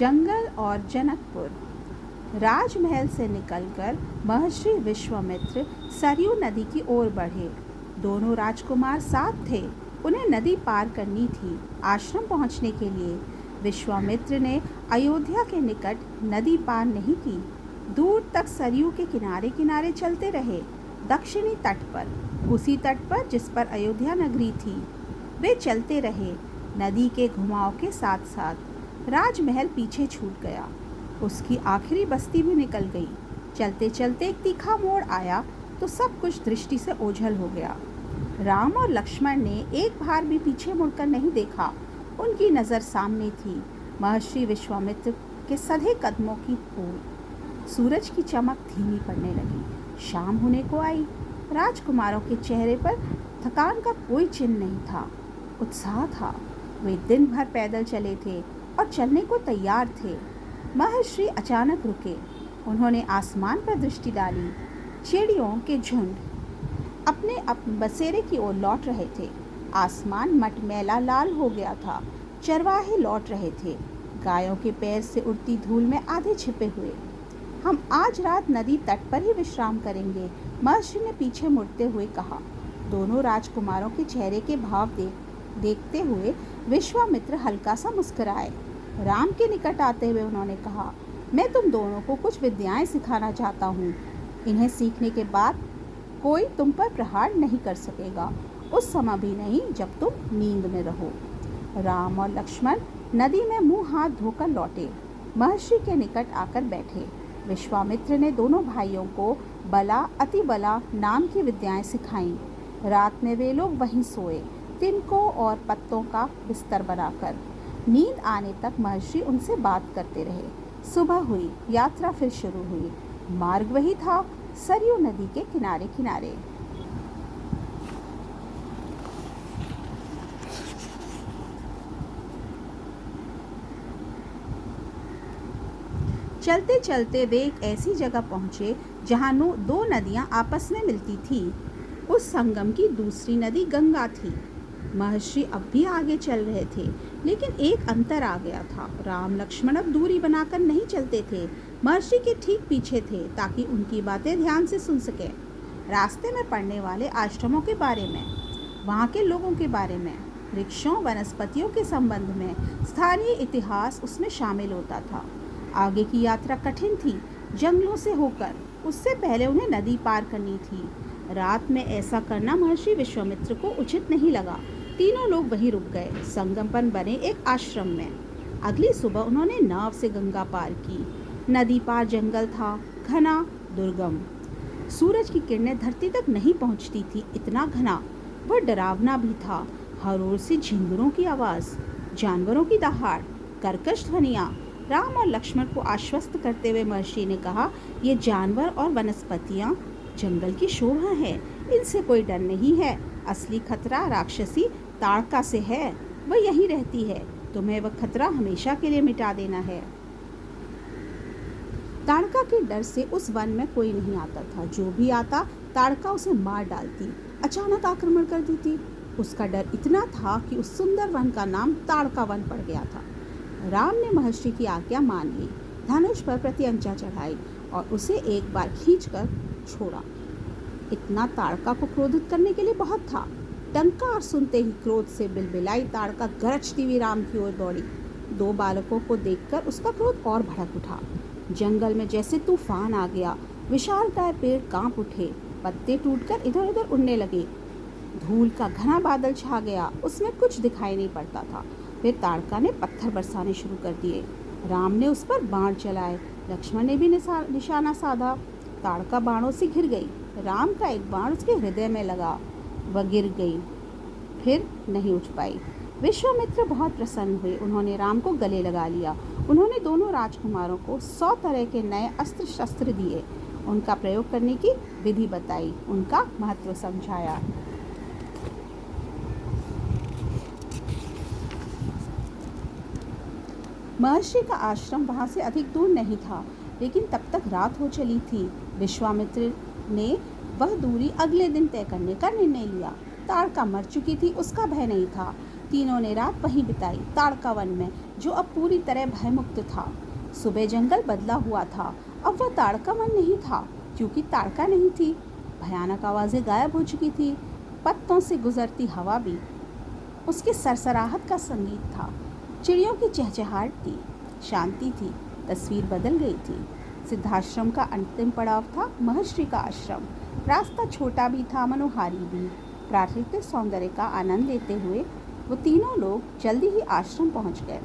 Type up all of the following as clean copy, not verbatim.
जंगल और जनकपुर। राजमहल से निकलकर महर्षि विश्वामित्र सरयू नदी की ओर बढ़े। दोनों राजकुमार साथ थे। उन्हें नदी पार करनी थी। आश्रम पहुंचने के लिए विश्वामित्र ने अयोध्या के निकट नदी पार नहीं की। दूर तक सरयू के किनारे किनारे चलते रहे, दक्षिणी तट पर, उसी तट पर जिस पर अयोध्या नगरी थी। वे चलते रहे नदी के घुमाव के साथ साथ। राजमहल पीछे छूट गया। उसकी आखिरी बस्ती भी निकल गई। चलते चलते एक तीखा मोड़ आया तो सब कुछ दृष्टि से ओझल हो गया। राम और लक्ष्मण ने एक बार भी पीछे मुड़कर नहीं देखा। उनकी नज़र सामने थी, महर्षि विश्वामित्र के सधे कदमों की ओर। सूरज की चमक धीमी पड़ने लगी। शाम होने को आई। राजकुमारों के चेहरे पर थकान का कोई चिन्ह नहीं था, उत्साह था। वे दिन भर पैदल चले थे और चलने को तैयार थे। महर्षि अचानक रुके। उन्होंने आसमान पर दृष्टि डाली। चिड़ियों के झुंड अपने बसेरे की ओर लौट रहे थे। आसमान मटमैला लाल हो गया था। चरवाहे लौट रहे थे, गायों के पैर से उड़ती धूल में आधे छिपे हुए। हम आज रात नदी तट पर ही विश्राम करेंगे, महर्षि ने पीछे मुड़ते हुए कहा। दोनों राजकुमारों के चेहरे के भाव देखते हुए विश्वामित्र हल्का सा मुस्कुराए। राम के निकट आते हुए उन्होंने कहा, मैं तुम दोनों को कुछ विद्याएं सिखाना चाहता हूँ। इन्हें सीखने के बाद कोई तुम पर प्रहार नहीं कर सकेगा, उस समय भी नहीं जब तुम नींद में रहो। राम और लक्ष्मण नदी में मुंह हाथ धोकर लौटे, महर्षि के निकट आकर बैठे। विश्वामित्र ने दोनों भाइयों को बला अति बला नाम की विद्याएं सिखाईं। रात में वे लोग वहीं सोए, तिनकों और पत्तों का बिस्तर बनाकर। नींद आने तक महर्षि उनसे बात करते रहे। सुबह हुई, यात्रा फिर शुरू हुई। मार्ग वही था, सरयू नदी के किनारे किनारे। चलते चलते वे एक ऐसी जगह पहुंचे जहां दो नदियां आपस में मिलती थी। उस संगम की दूसरी नदी गंगा थी। महर्षि अब भी आगे चल रहे थे, लेकिन एक अंतर आ गया था। राम लक्ष्मण अब दूरी बनाकर नहीं चलते थे, महर्षि के ठीक पीछे थे, ताकि उनकी बातें ध्यान से सुन सकें। रास्ते में पड़ने वाले आश्रमों के बारे में, वहाँ के लोगों के बारे में, वृक्षों वनस्पतियों के संबंध में, स्थानीय इतिहास उसमें शामिल होता था। आगे की यात्रा कठिन थी, जंगलों से होकर। उससे पहले उन्हें नदी पार करनी थी। रात में ऐसा करना महर्षि विश्वामित्र को उचित नहीं लगा। तीनों लोग वहीं रुक गए, संगम पर बने एक आश्रम में। अगली सुबह उन्होंने नाव से गंगा पार की। नदी पार जंगल था, घना, दुर्गम। सूरज की किरणें धरती तक नहीं पहुंचती थी, इतना घना। वह डरावना भी था। हर ओर से झिंगुरों की आवाज़, जानवरों की दहाड़, कर्कश ध्वनियाँ। राम और लक्ष्मण को आश्वस्त करते हुए महर्षि ने कहा, ये जानवर और वनस्पतियाँ जंगल की शोभा है, इनसे कोई डर नहीं है। असली खतरा राक्षसी ताड़का से है, वह यहीं रहती है। तुम्हें वह खतरा हमेशा के लिए मिटा देना है। ताड़का के डर से उस वन में कोई नहीं आता था। जो भी आता, ताड़का उसे मार डालती, अचानक आक्रमण कर देती। उसका डर इतना था कि उस सुंदर वन का नाम ताड़का वन पड़ गया था। राम ने महर्षि की आज्ञा मान ली, धनुष पर प्रत्यंचा चढ़ाई और उसे एक बार खींचकर छोड़ा। इतना ताड़का को क्रोधित करने के लिए बहुत था। टंकार सुनते ही क्रोध से बिलबिलाई ताड़का गरजती हुई राम की ओर दौड़ी। दो बालकों को देखकर उसका क्रोध और भड़क उठा। जंगल में जैसे तूफान आ गया। विशालकाय पेड़ कांप उठे, पत्ते टूटकर इधर उधर उड़ने लगे। धूल का घना बादल छा गया, उसमें कुछ दिखाई नहीं पड़ता था। फिर ताड़का ने पत्थर बरसाने शुरू कर दिए। राम ने उस पर बाण चलाए, लक्ष्मण ने भी निशाना साधा। ताड़का बाणों से घिर गई। राम का एक बाण उसके हृदय में लगा, वह गिर गई, फिर नहीं उठ पाई। विश्वामित्र बहुत प्रसन्न हुए। उन्होंने राम को गले लगा लिया। उन्होंने दोनों राजकुमारों को 100 तरह के नए अस्त्र शस्त्र दिए, उनका प्रयोग करने की विधि बताई, उनका महत्व समझाया। महर्षि का आश्रम वहाँ से अधिक दूर नहीं था, लेकिन तब तक रात हो चली थी। विश्वामित्र ने वह दूरी अगले दिन तय करने का निर्णय लिया। ताड़का मर चुकी थी, उसका भय नहीं था। तीनों ने रात वहीं बिताई, ताड़का वन में, जो अब पूरी तरह भयमुक्त था। सुबह जंगल बदला हुआ था, अब वह ताड़का वन नहीं था, क्योंकि ताड़का नहीं थी। भयानक आवाज़ें गायब हो चुकी थी, पत्तों से गुजरती हवा भी उसके सरसराहट का संगीत था, चिड़ियों की चहचहाहट थी, शांति थी। तस्वीर बदल गई थी। सिद्धाश्रम का अंतिम पड़ाव था महर्षि का आश्रम। रास्ता छोटा भी था, मनोहारी भी। प्राकृतिक सौंदर्य का आनंद लेते हुए वो तीनों लोग जल्दी ही आश्रम पहुंच गए।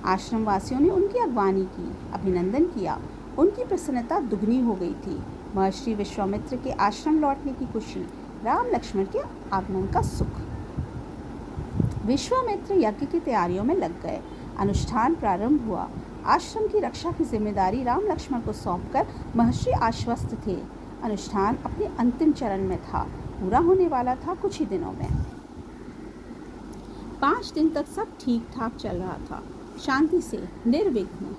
आश्रम वासियों ने उनकी अगवानी की, अभिनंदन किया। उनकी प्रसन्नता दुगनी हो गई थी। महर्षि विश्वामित्र के आश्रम लौटने की खुशी, राम लक्ष्मण के आगमन का सुख। विश्वामित्र यज्ञ की तैयारियों में लग गए। अनुष्ठान प्रारंभ हुआ। आश्रम की रक्षा की जिम्मेदारी राम लक्ष्मण को सौंपकर महर्षि आश्वस्त थे। अनुष्ठान अपने अंतिम चरण में था, पूरा होने वाला था कुछ ही दिनों में। 5 दिन तक सब ठीक ठाक चल रहा था, शांति से, निर्विघ्न।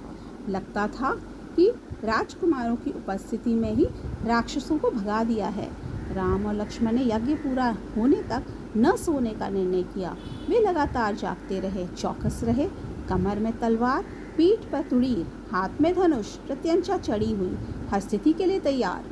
लगता था कि राजकुमारों की उपस्थिति में ही राक्षसों को भगा दिया है। राम और लक्ष्मण ने यज्ञ पूरा होने तक न सोने का निर्णय किया। वे लगातार जागते रहे, चौकस रहे। कमर में तलवार, पीठ पर तुड़ीर, हाथ में धनुष, प्रत्यंचा चढ़ी हुई, हर स्थिति के लिए तैयार।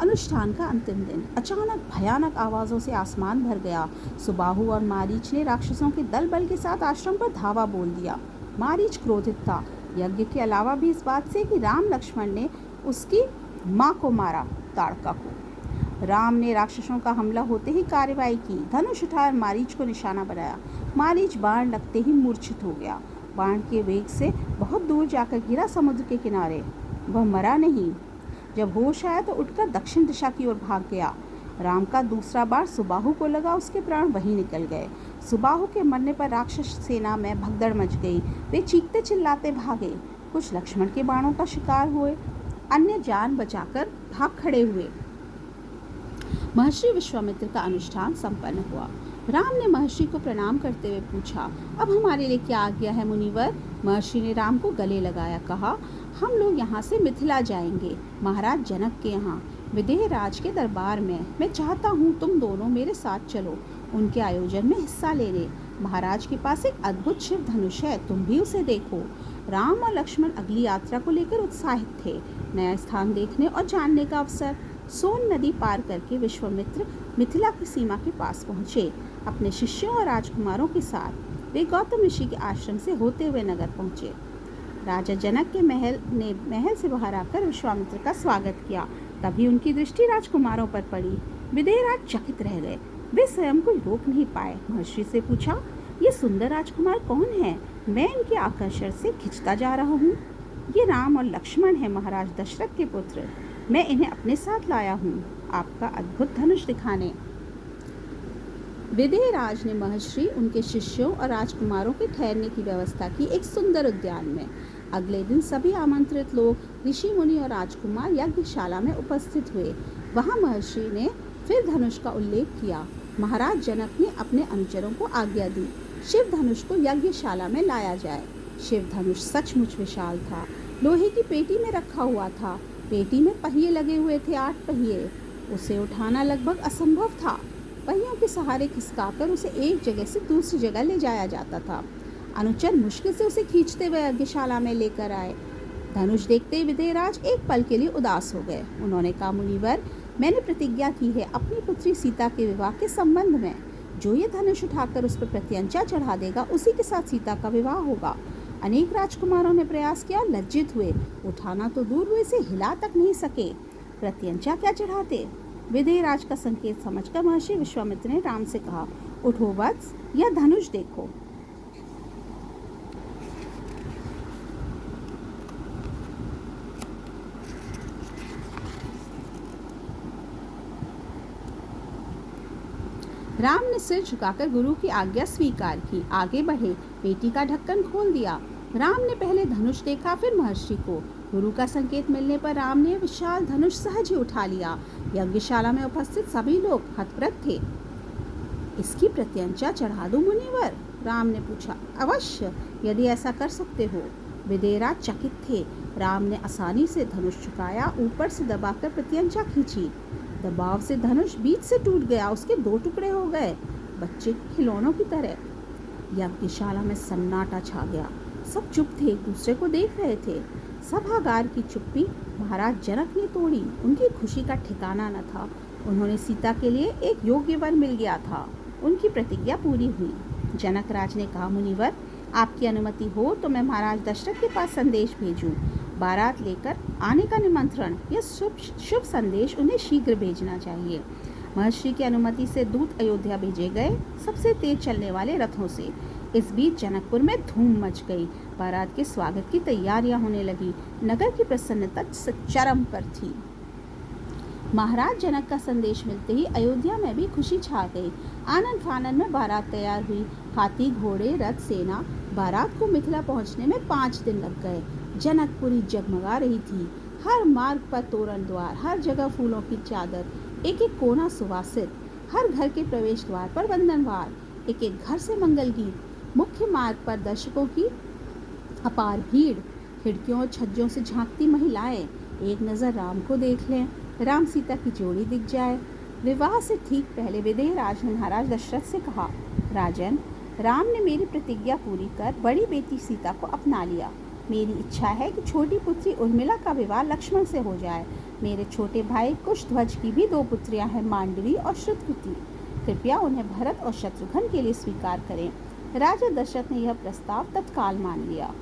अनुष्ठान का अंतिम दिन अचानक भयानक आवाज़ों से आसमान भर गया। सुबाहु और मारीच ने राक्षसों के दल बल के साथ आश्रम पर धावा बोल दिया। मारीच क्रोधित था, यज्ञ के अलावा भी इस बात से कि राम लक्ष्मण ने उसकी माँ को मारा, ताड़का को। राम ने राक्षसों का हमला होते ही कार्रवाई की, धनुष उठाकर मारीच को निशाना बनाया। मारीच बाण लगते ही मूर्छित हो गया। बाण के वेग से बहुत दूर जाकर गिरा समुद्र के किनारे। वह मरा नहीं। जब होश आया तो उठकर दक्षिण दिशा की ओर भाग गया। राम का दूसरा बाण सुबाहु को लगा, उसके प्राण वहीं निकल गए। सुबाहु के मरने पर राक्षस सेना में भगदड़ मच गई। वे चीखते चिल्लाते भागे। कुछ लक्ष्मण के बाणों का शिकार हुए, अन्य जान बचाकर भाग खड़े हुए। महर्षि विश्वामित्र का अनुष्ठान संपन्न हुआ। राम ने महर्षि को प्रणाम करते हुए पूछा, अब हमारे लिए क्या आज्ञा है मुनिवर? महर्षि ने राम को गले लगाया, कहा, हम लोग यहाँ से मिथिला जाएंगे, महाराज जनक के यहाँ, विदेह राज के दरबार में। मैं चाहता हूँ तुम दोनों मेरे साथ चलो, उनके आयोजन में हिस्सा लेने। महाराज के पास एक अद्भुत शिव धनुष है, तुम भी उसे देखो। राम और लक्ष्मण अगली यात्रा को लेकर उत्साहित थे। नया स्थान देखने और जानने का अवसर। सोन नदी पार करके विश्वामित्र मिथिला की सीमा के पास पहुँचे। अपने शिष्यों और राजकुमारों के साथ वे गौतम ऋषि के आश्रम से होते हुए नगर पहुँचे। राजा जनक के महल से बाहर आकर विश्वामित्र का स्वागत किया। तभी उनकी दृष्टि राजकुमारों पर पड़ी। विदेहराज चकित रह गए। वे स्वयं को रोक नहीं पाए। महर्षि से पूछा, ये सुंदर राजकुमार कौन है? मैं इनके आकर्षण से खिंचता जा रहा हूँ। ये राम और लक्ष्मण है, महाराज दशरथ के पुत्र। मैं इन्हें अपने साथ लाया हूँ आपका अद्भुत धनुष दिखाने। विदेहराज ने महर्षि, उनके शिष्यों और राजकुमारों के ठहरने की व्यवस्था की एक सुंदर उद्यान में। अगले दिन सभी आमंत्रित लोग, ऋषि मुनि और राजकुमार यज्ञशाला में उपस्थित हुए। वहां महर्षि ने फिर धनुष का उल्लेख किया। महाराज जनक ने अपने अनुचरों को आज्ञा दी, शिव धनुष को यज्ञशाला में लाया जाए। शिव धनुष सचमुच विशाल था, लोहे की पेटी में रखा हुआ था। पेटी में पहिए लगे हुए थे, 8 पहिए। उसे उठाना लगभग असंभव था। पहियों के सहारे खिसकाकर उसे एक जगह से दूसरी जगह ले जाया जाता था। अनुचर मुश्किल से उसे खींचते हुए यज्ञशाला में लेकर आए। धनुष देखते ही विदेहराज एक पल के लिए उदास हो गए। उन्होंने कहा, मुनिवर, मैंने प्रतिज्ञा की है अपनी पुत्री सीता के विवाह के संबंध में। जो ये धनुष उठाकर उस पर प्रत्यंचा चढ़ा देगा, उसी के साथ सीता का विवाह होगा। अनेक राजकुमारों ने प्रयास किया, लज्जित हुए। उठाना तो दूर हुए, इसे हिला तक नहीं सके, प्रत्यंचा क्या चढ़ाते। विदेहराज का संकेत समझकर महर्षि विश्वामित्र ने राम से कहा, उठो वत्स, यह धनुष देखो। राम ने सिर झुकाकर गुरु की आज्ञा स्वीकार की, आगे बढ़े, पेटी का ढक्कन खोल दिया। राम ने पहले धनुष देखा, फिर महर्षि को। गुरु का संकेत मिलने पर राम ने विशाल धनुष सहज ही उठा लिया। यज्ञशाला में उपस्थित सभी लोग हतप्रभ थे। इसकी प्रत्यंचा चढ़ा दूं मुनिवर? राम ने पूछा। अवश्य, यदि ऐसा कर सकते हो। विदेहराज चकित थे। राम ने आसानी से धनुष झुकाया, ऊपर से दबाकर प्रत्यंचा खींची। दबाव से धनुष बीच से टूट गया, उसके 2 टुकड़े हो गए, बच्चे के खिलौनों की तरह। यज्ञशाला में सन्नाटा छा गया। सब चुप थे, एक दूसरे को देख रहे थे। सभागार की चुप्पी महाराज जनक ने तोड़ी। उनकी खुशी का ठिकाना न था। उन्होंने सीता के लिए एक योग्य वर मिल गया था। उनकी प्रतिज्ञा पूरी हुई। जनक राज ने कहा, मुनिवर, आपकी अनुमति हो तो मैं महाराज दशरथ के पास संदेश भेजूं। बारात लेकर आने का निमंत्रण, यह शुभ संदेश उन्हें शीघ्र भेजना चाहिए। महर्षि की अनुमति से दूत अयोध्या भेजे गए, सबसे तेज चलने वाले रथों से। इस बीच जनकपुर में धूम मच गई। बारात के स्वागत की तैयारियां होने लगी। नगर की प्रसन्नता चरम पर थी। महाराज जनक का संदेश मिलते ही अयोध्या में भी खुशी छा गई। आनंद फानंद में बारात तैयार हुई। हाथी, घोड़े, रथ, सेना। बारात को मिथिला पहुंचने में 5 दिन लग गए। जनकपुरी जगमगा रही थी। हर मार्ग पर तोरण द्वार, हर जगह फूलों की चादर, एक एक कोना सुवासित। हर घर के प्रवेश द्वार पर वंदनवार, एक एक घर से मंगल गीत। मुख्य मार्ग पर दर्शकों की अपार भीड़। खिड़कियों और छज्जों से झांकती महिलाएं। एक नज़र राम को देख लें, राम सीता की जोड़ी दिख जाए। विवाह से ठीक पहले विदेह राज ने महाराज दशरथ से कहा, राजन, राम ने मेरी प्रतिज्ञा पूरी कर बड़ी बेटी सीता को अपना लिया। मेरी इच्छा है कि छोटी पुत्री उर्मिला का विवाह लक्ष्मण से हो जाए। मेरे छोटे भाई कुशध्वज की भी 2 पुत्रियां हैं, मांडवी और श्रुतकृति। कृपया उन्हें भरत और शत्रुघ्न के लिए स्वीकार करें। राजा दशरथ ने यह प्रस्ताव तत्काल मान लिया।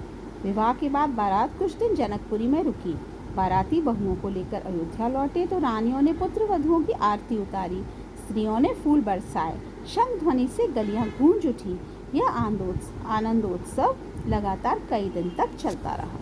विवाह के बाद बारात कुछ दिन जनकपुरी में रुकी। बाराती बहुओं को लेकर अयोध्या लौटे तो रानियों ने पुत्र वधुओं की आरती उतारी, स्त्रियों ने फूल बरसाए, शंख ध्वनि से गलियां गूंज उठी। यह आनंदोत्सव लगातार कई दिन तक चलता रहा।